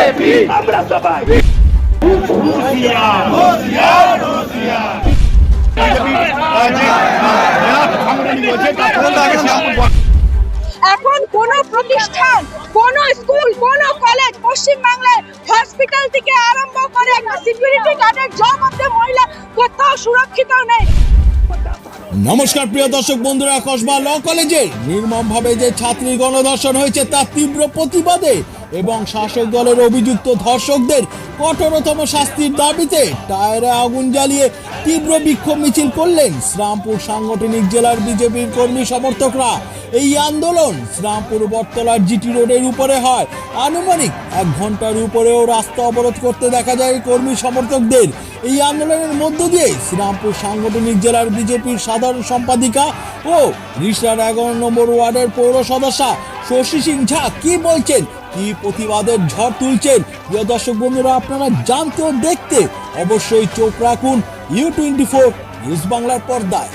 BJP আমরা সবাই এখন কোন প্রতিষ্ঠান, কোন স্কুল, কোন কলেজ, পশ্চিম বাংলায় হসপিটাল থেকে আরম্ভ করে একটা সিকিউরিটি গার্ডের জব অব্দি মহিলা কোথাও সুরক্ষিত নেই। নমস্কার প্রিয় দর্শক বন্ধুরা, কসবা ল কলেজে নির্মমভাবে যে ছাত্রী গণধর্ষণ হয়েছে তার তীব্র প্রতিবাদে এবং শাসক দলের অভিযুক্ত ধর্ষকদের কঠোরতম শাস্তির দাবিতে টায়ারে আগুন জ্বালিয়ে তীব্র বিক্ষোভ মিছিল করলেন শ্রীরামপুর সাংগঠনিক জেলার বিজেপির কর্মী সমর্থকরা। এই আন্দোলন শ্রীরামপুর বটতলার জিটি রোডের উপরে হয়। আনুমানিক 1 ঘন্টার উপরেও রাস্তা অবরোধ করতে দেখা যায় কর্মী সমর্থকদের। এই আন্দোলনের মধ্য দিয়ে শ্রীরামপুর সাংগঠনিক জেলার বিজেপির সাধারণ সম্পাদিকা ও রিষড়ার 11 নম্বর ওয়ার্ডের পৌর সদস্যা শশী সিং ঝা কি বলছেন, কি প্রতিবাদের ঝড় তুলছেন, প্রিয় দর্শক বন্ধুরা আপনারা জানতে ও দেখতে অবশ্যই চোখ রাখুন U24 নিউজ বাংলার পর্দায়।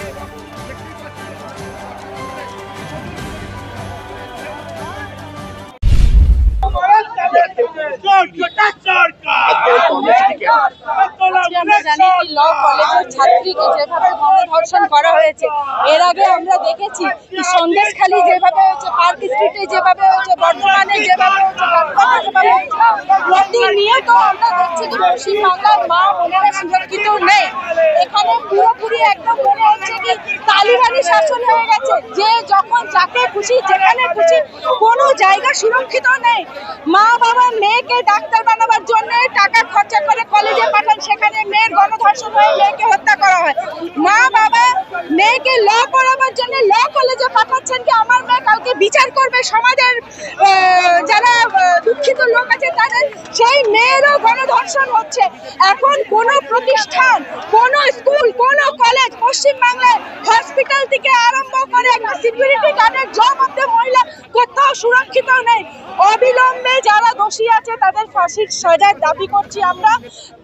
আমরা জানি ল কলেজের ছাত্রীকে যেভাবে গণধর্ষণ করা হয়েছে, এর আগে আমরা দেখেছি সন্দেশখালী যেভাবে হয়েছে, পার্ক স্ট্রিটে যেভাবে হয়েছে, বর্ধমানে যেভাবে হয়েছে, প্রতিনিয়ত আমরা দেখছি যে পশ্চিমবাংলার মা বোনেরা সুরক্ষিত নেই। এখানে পুরোপুরি একদম মনে হচ্ছে কি তালিবানি শাসন হয়ে গেছে, যে যখন যাকে খুশি যেখানে খুশি কোনো জায়গা সুরক্ষিত নেই। মা বাবা মেয়েকে ডাক্তার বানাবার জন্য টাকা খরচা করে কলেজে পাঠান, সেখানে মেয়ের গণধর্ষণ হয়ে মেয়েকে হত্যা করা হয়। মা বাবা মেয়েকে ল পড়াবার জন্য ল কলেজে পাঠাচ্ছেন কি আমার মেয়ে কালকে বিচার করবে, সমাজের যারা দুঃখিত লোক আছে তাদের, সেই মেয়েরও গণধর্ষণ হচ্ছে। এখন কোন প্রতিষ্ঠান, কোন স্কুল, কোন কলেজ, পশ্চিম বাংলায় হসপিটাল থেকে আরম্ভ করে একটা সিকিউরিটি গার্ডের জব অব্দি মহিলা কোথাও সুরক্ষিত নেই। অবিলম্বে যারা দোষী আছে তাদের ফাঁসির সাজার দাবি করছি আমরা।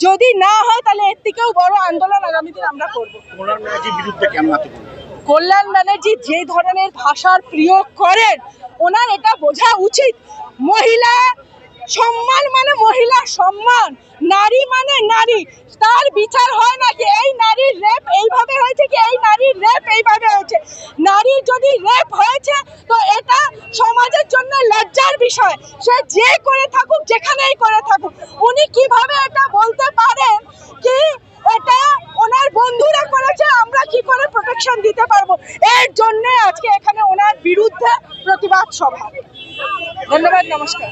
যদি না হয় তাহলে এর থেকেও বড় আন্দোলন আগামী দিন আমরা করবো। কল্যাণ ব্যানার্জি যে ধরনের ভাষার প্রয়োগ করেন, ওনার এটা বোঝা উচিত। মহিলা সম্মান মানে মহিলা সম্মান, নারী মানে নারী, তার বিচার হয় নাকি এই নারীর রেপ এইভাবে হয়েছে কি এই নারীর রেপ এইভাবে হয়েছে। নারী যদি রেপ হয়েছে তো এটা সমাজের জন্য লজ্জার বিষয়, সে যে করে থাকুক যেখানেই করে থাকুক। উনি কিভাবে এটা বলতে পারেন কি এটা ওনার বন্ধুরা করেছে, আমরা কি করে প্রোটেকশন দিতে পারবো? এর জন্য আজকে এখানে ওনার বিরুদ্ধে প্রতিবাদ সভা। ধন্যবাদ, নমস্কার।